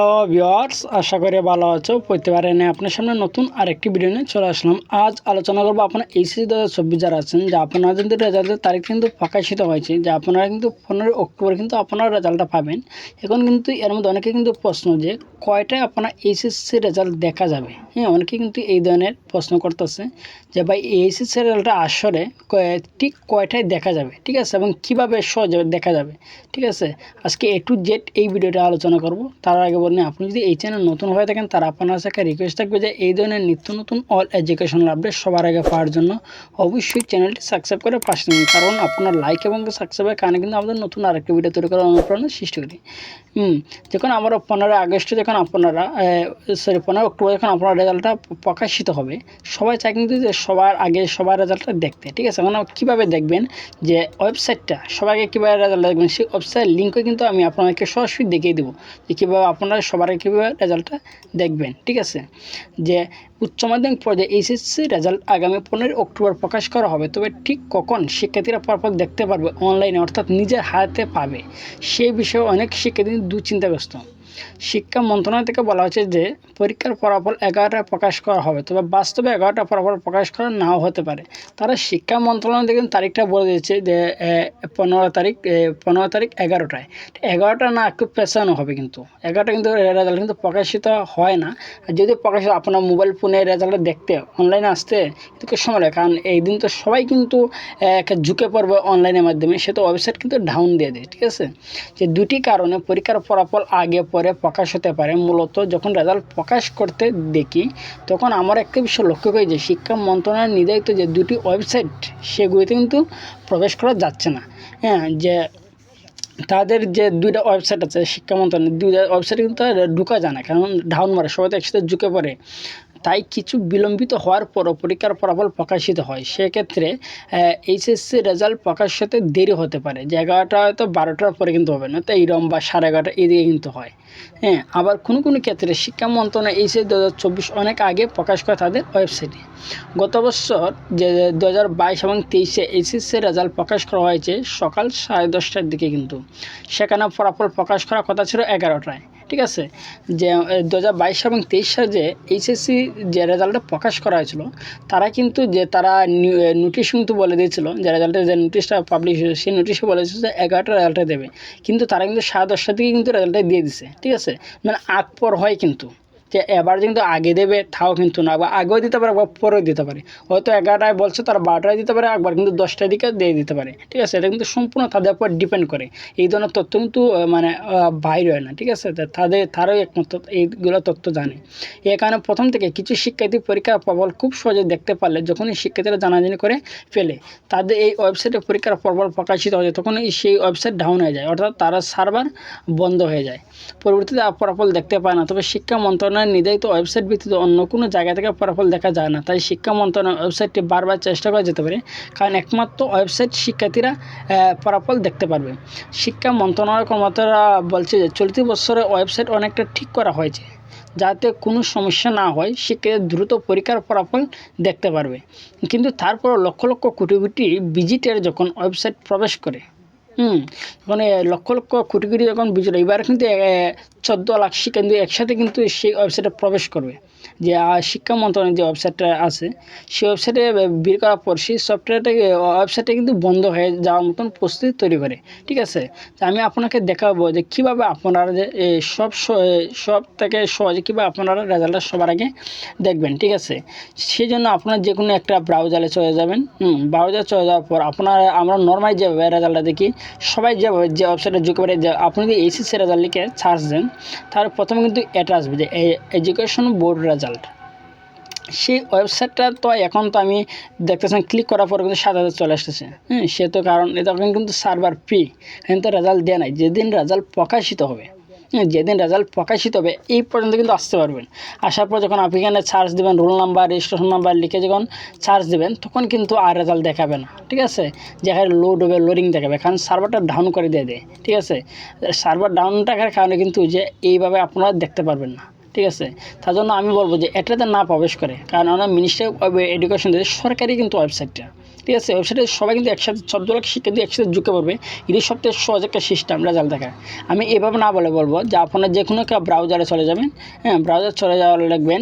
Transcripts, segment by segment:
Hello viewers, আশা করি ভালো আছো। প্রতিবারে নিয়ে আপনার সামনে নতুন আরেকটি ভিডিও নিয়ে চলে আসলাম। আজ আলোচনা করবো আপনার এইচএসসি 2024 যারা আছেন, যে আপনারা কিন্তু রেজাল্টের তারিখ কিন্তু প্রকাশিত হয়েছে, যে আপনারা কিন্তু 15 অক্টোবর কিন্তু আপনারা রেজাল্টটা পাবেন। এখন কিন্তু এর মধ্যে অনেকে কিন্তু প্রশ্ন যে কয়টায় আপনার এইচএসসি রেজাল্ট দেখা যাবে। হ্যাঁ, অনেকে কিন্তু এই ধরনের প্রশ্ন করতেছে যে ভাই এইচএসসি রেজাল্টটা আসলে ঠিক কয়টায় দেখা যাবে, ঠিক আছে, এবং কীভাবে সহজে দেখা যাবে। ঠিক আছে, আজকে A to Z এই ভিডিওটা আলোচনা করব। তার আগে বলুন, আপনি যদি এই চ্যানেল নতুন হয়ে থাকেন তার আপনার কাছে রিকোয়েস্ট থাকবে যে এই ধরনের নিত্য নতুন অল এডুকেশনাল আপডেট সবার আগে পাওয়ার জন্য অবশ্যই চ্যানেলটি সাবস্ক্রাইব করে পাশে থাকুন, কারণ আপনার লাইক এবং সাবস্ক্রাইবের কারণে কিন্তু আমাদের নতুন আরেকটি ভিডিও তৈরি করার অনুপ্রেরণা সৃষ্টি করি। যখন আমরা 15 আগস্টে যখন আপনারা 15 অক্টোবর যখন আপনার রেজাল্টটা প্রকাশিত হবে, সবাই চায় কিন্তু যে সবার আগে সবার রেজাল্টটা দেখতে। ঠিক আছে, এখন কীভাবে দেখবেন, যে ওয়েবসাইটটা সবার আগে কীভাবে রেজাল্ট দেখবেন, সেই ওয়েবসাইট লিঙ্কও কিন্তু আমি আপনাদেরকে সরাসরি দেখিয়ে দেবো যে কীভাবে আপনারা সবার আগে কীভাবে রেজাল্টটা দেখবেন। ঠিক আছে, যে উচ্চ মাধ্যমিক পর্যায়ে এইচএসসি রেজাল্ট আগামী 15 অক্টোবর প্রকাশ করা হবে, তবে ঠিক কখন শিক্ষার্থীরা পরপর দেখতে পারবে অনলাইনে, অর্থাৎ নিজের হাতে পাবে, সেই বিষয়ে অনেক শিক্ষার্থী দুশ্চিন্তাগ্রস্ত। শিক্ষা মন্ত্রণালয় থেকে বলা হয়েছে যে পরীক্ষার ফলাফল 11টায় প্রকাশ করা হবে, তবে বাস্তবে 11টা ফলাফল প্রকাশ করা নাও হতে পারে। তারা শিক্ষা মন্ত্রণালয় থেকে তারিখটা বলে দিয়েছে যে 15 তারিখ 11টায়। 11টা না, একটু পেছানো হবে, কিন্তু 11টা কিন্তু রেজাল্ট কিন্তু প্রকাশিত হয় না। আর যদি প্রকাশিত আপনার মোবাইল ফোনে রেজাল্টটা দেখতে অনলাইনে আসতে একটু সময় লাগে, কারণ এই দিন তো সবাই কিন্তু ঝুঁকে পড়বে অনলাইনের মাধ্যমে, সে তো ওয়েবসাইট কিন্তু ডাউন দিয়ে দেয়। ঠিক আছে, যে দুটি কারণে পরীক্ষার ফলাফল আগে পরে প্রকাশ হতে পারে। মূলত যখন রেজাল্ট প্রকাশ করতে দেখি, তখন আমার একটা বিষয় লক্ষ্য করি যে শিক্ষা মন্ত্রণালয়ের নির্ধারিত যে দুটি ওয়েবসাইট, সেগুলিতে কিন্তু প্রবেশ করা যাচ্ছে না। হ্যাঁ, যে তাদের যে দুইটা ওয়েবসাইট আছে শিক্ষা মন্ত্রণালয়ের, দুইটা ওয়েবসাইটে কিন্তু ঢোকা যায় না, কারণ ডাউন মারে, সবাই তো একসাথে ঝুঁকে পড়ে। তাই কিছু বিলম্বিত হওয়ার পরও পরীক্ষার ফলাফল প্রকাশিত হয়। সেক্ষেত্রে এইচএসসি রেজাল্ট প্রকাশ হতে দেরি হতে পারে, যে 11টা হয়তো 12টার পরে কিন্তু হবে না, তো এইরকম বা 11:30 এদিকে কিন্তু হয়। হ্যাঁ, আবার কোনো ক্ষেত্রে শিক্ষা মন্ত্রণালয় এইচএসসি 2024 অনেক আগে প্রকাশ করে তাদের ওয়েবসাইটে। গত বছর যে 2022 এবং 23-এ এইচএসসি রেজাল্ট প্রকাশ করা হয়েছে সকাল 10:30টার দিকে, কিন্তু সেখানে ফলাফল প্রকাশ করার কথা ছিল 11টায়। ঠিক আছে, যে 2022 এবং 23 সালে যে এইচএসসি যে রেজাল্টটা প্রকাশ করা হয়েছিল, তারা কিন্তু যে তারা নোটিশ কিন্তু বলে দিয়েছিল, যে রেজাল্টের যে নোটিশটা পাবলিশ হয়েছে সেই নোটিশে বলেছিল যে 11টা রেজাল্টটা দেবে, কিন্তু তারা কিন্তু 10:30টার দিকে কিন্তু রেজাল্টটা দিয়ে দিছে। ঠিক আছে, মানে আগ পর হয়, কিন্তু যে এবার কিন্তু আগে দেবে তাও কিন্তু না, বা আগেও দিতে পারে বা পরেও দিতে পারে। হয়তো 11টায় বলছে, তারা 12টায় দিতে পারে, একবার কিন্তু 10টার দিকে দিয়ে দিতে পারে। ঠিক আছে, এটা কিন্তু সম্পূর্ণ তাদের উপর ডিপেন্ড করে। এই ধরনের তথ্য কিন্তু মানে বাইর হয় না। ঠিক আছে, তারাই একমাত্র এইগুলো তথ্য জানে। এই কারণে প্রথম থেকে কিছু শিক্ষার্থী পরীক্ষার ফলাফল খুব সহজে দেখতে পারলে, যখনই শিক্ষার্থীরা জানাজানি করে ফেলে তাদের এই ওয়েবসাইটে পরীক্ষার ফলাফল প্রকাশিত হয়ে যায়, তখনই সেই ওয়েবসাইট ডাউন হয়ে যায়, অর্থাৎ তারা সার্ভার বন্ধ হয়ে যায়, পরবর্তীতে ফলাফল দেখতে পায় না। তবে শিক্ষা মন্ত্রণালয়ের নির্ধারিত ওয়েবসাইট ব্যতীত অন্য কোনো জায়গা থেকে ফলাফল দেখা যায় না। তাই শিক্ষা মন্ত্রণালয় ওয়েবসাইটটি বারবার চেষ্টা করা যেতে পারে, কারণ একমাত্র ওয়েবসাইট শিক্ষার্থীরা ফলাফল দেখতে পারবে। শিক্ষা মন্ত্রণালয়ের কর্মকর্তারা বলছে যে চলতি বছরে ওয়েবসাইট অনেকটা ঠিক করা হয়েছে, যাতে কোনো সমস্যা না হয়, শিক্ষার্থীরা দ্রুত পরীক্ষার ফলাফল দেখতে পারবে। কিন্তু তারপর লক্ষ লক্ষ কোটি কোটি ভিজিটার যখন ওয়েবসাইট প্রবেশ করে, মানে লক্ষ লক্ষ কোটি কোটি যখন ভিজিট, এবার কিন্তু 14 লাখ শিক্ষার্থী একসাথে কিন্তু সেই ওয়েবসাইটে প্রবেশ করবে। যে শিক্ষা মন্ত্রণালয়ের যে ওয়েবসাইটটা আছে, সেই ওয়েবসাইটে বের করার পর সেই সফটওয়্যারটাকে ওয়েবসাইটটা কিন্তু বন্ধ হয়ে যাওয়ার মতন পরিস্থিতি তৈরি করে। ঠিক আছে, তো আমি আপনাকে দেখাবো যে কীভাবে আপনারা যে সব থেকে সহজে কীভাবে আপনারা রেজাল্টটা সবার আগে দেখবেন। ঠিক আছে, সেই জন্য আপনারা যে কোনো একটা ব্রাউজারে চলে যাবেন। ব্রাউজারে চলে যাওয়ার পর আমরা নর্মালি যেভাবে রেজাল্টটা দেখি, সবাই যেভাবে যে ওয়েবসাইটে ঢুকে পারে, যে আপনি যদি এইচএসসি রেজাল্ট লিখে সার্চ দেন, তার প্রথমে কিন্তু এটা আসবে যে এডুকেশন বোর্ড রেজাল্ট। সেই ওয়েবসাইটটা তো এখন তো আমি দেখতেছেন, ক্লিক করার পর কিন্তু 7,000 চলে আসতেছে। সে তো কারণ এটা কিন্তু সার্ভার ফ্রি, কিন্তু রেজাল্ট দেয় নাই। যেদিন রেজাল্ট প্রকাশিত হবে, যেদিন রেজাল্ট প্রকাশিত হবে এই পর্যন্ত কিন্তু আসতে পারবেন। আসার পর যখন আপনি এখানে সার্চ দেবেন, রোল নাম্বার, রেজিস্ট্রেশন নাম্বার লিখে যখন সার্চ দেবেন, তখন কিন্তু আর রেজাল্ট দেখাবে না। ঠিক আছে, যেখানে লোড হবে, লোডিং দেখাবে, কারণ সার্ভারটা ডাউন করে দিয়ে দেয়। ঠিক আছে, সার্ভার ডাউন থাকার কারণে কিন্তু যে এইভাবে আপনারা দেখতে পারবেন না। ঠিক আছে, তার জন্য আমি বলবো যে এটাতে না প্রবেশ করে, কারণ আমরা মিনিস্ট্রি অফ এডুকেশন সরকারি কিন্তু ওয়েবসাইটটা। ঠিক আছে। ওয়েবসাইটে সবাই কিন্তু একসাথে 14 লাখ শিক্ষার্থী একসাথে ঢুকে পড়বে। এটি সবথেকে সহজ একটা সিস্টেম রেজাল্ট দেখার। আমি এভাবে না বলবো যে আপনারা যে কোনো একটা ব্রাউজারে চলে যাবেন, হ্যাঁ, ব্রাউজার চলে যাওয়ার লিখবেন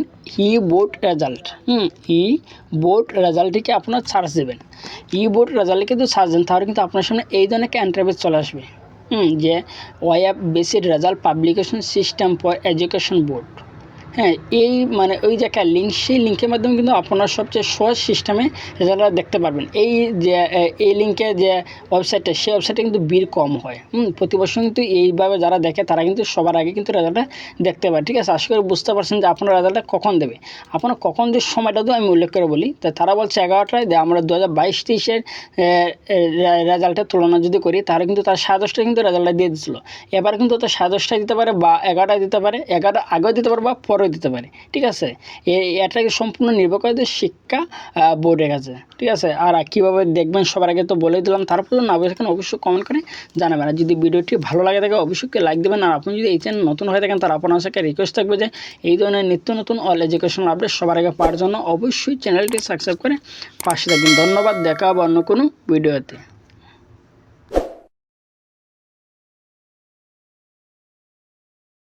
ই বোর্ড রেজাল্ট, ই বোর্ড রেজাল্টটিকে আপনার সার্চ দেবেন। ই বোর্ড রেজাল্টে কিন্তু সার্চ দেন, তাহলে কিন্তু আপনার সামনে এই ধরনের একটা ইন্টারফেস চলে আসবে, যে web based result publication system for education board. হ্যাঁ, এই মানে ওই যে একটা লিঙ্ক, সেই লিঙ্কের মাধ্যমে কিন্তু আপনারা সবচেয়ে সহজ সিস্টেমে রেজাল্টটা দেখতে পারবেন। এই যে এই লিঙ্কে যে ওয়েবসাইটটা, সেই ওয়েবসাইটে কিন্তু ভিড় কম হয়। প্রতি বছর কিন্তু এইভাবে যারা দেখে তারা কিন্তু সবার আগে কিন্তু রেজাল্টটা দেখতে পারে। ঠিক আছে, আশা করি বুঝতে পারছেন যে আপনার রেজাল্টটা কখন দেবে। আপনার কখন যে সময়টা তো আমি উল্লেখ করে বলি, তা তারা বলছে 11টায়, আমরা 2022-23-এর রেজাল্টের তুলনা যদি করি, তাহলে কিন্তু তার 10:30টায় কিন্তু রেজাল্টটা দিয়ে দিচ্ছিল। এবার কিন্তু তার 10:30টায় দিতে পারে, বা 11টায় দিতে পারে, 11টার আগেও দিতে পারে, বা পরেও দিতে পারে। ঠিক আছে, এটাকে সম্পূর্ণ নির্ভর করে শিক্ষা বোর্ডের কাছে। ঠিক আছে, আর কীভাবে দেখবেন সবার আগে তো বলে দিলাম। তারপর না বুঝে থাকেন অবশ্যই কমেন্ট করে জানাবেন। আর যদি ভিডিওটি ভালো লাগে থাকে অবশ্যই লাইক দেবেন। আর আপনি যদি এই চ্যানেল নতুন হয়ে থাকেন, তার আপনার সাথে রিকোয়েস্ট থাকবে যে এই ধরনের নিত্য নতুন অল এডুকেশন আপডেট সবার আগে পাওয়ার জন্য অবশ্যই চ্যানেলটি সাবস্ক্রাইব করে পাশে থাকবেন। ধন্যবাদ, দেখা হবে অন্য কোনো ভিডিওতে।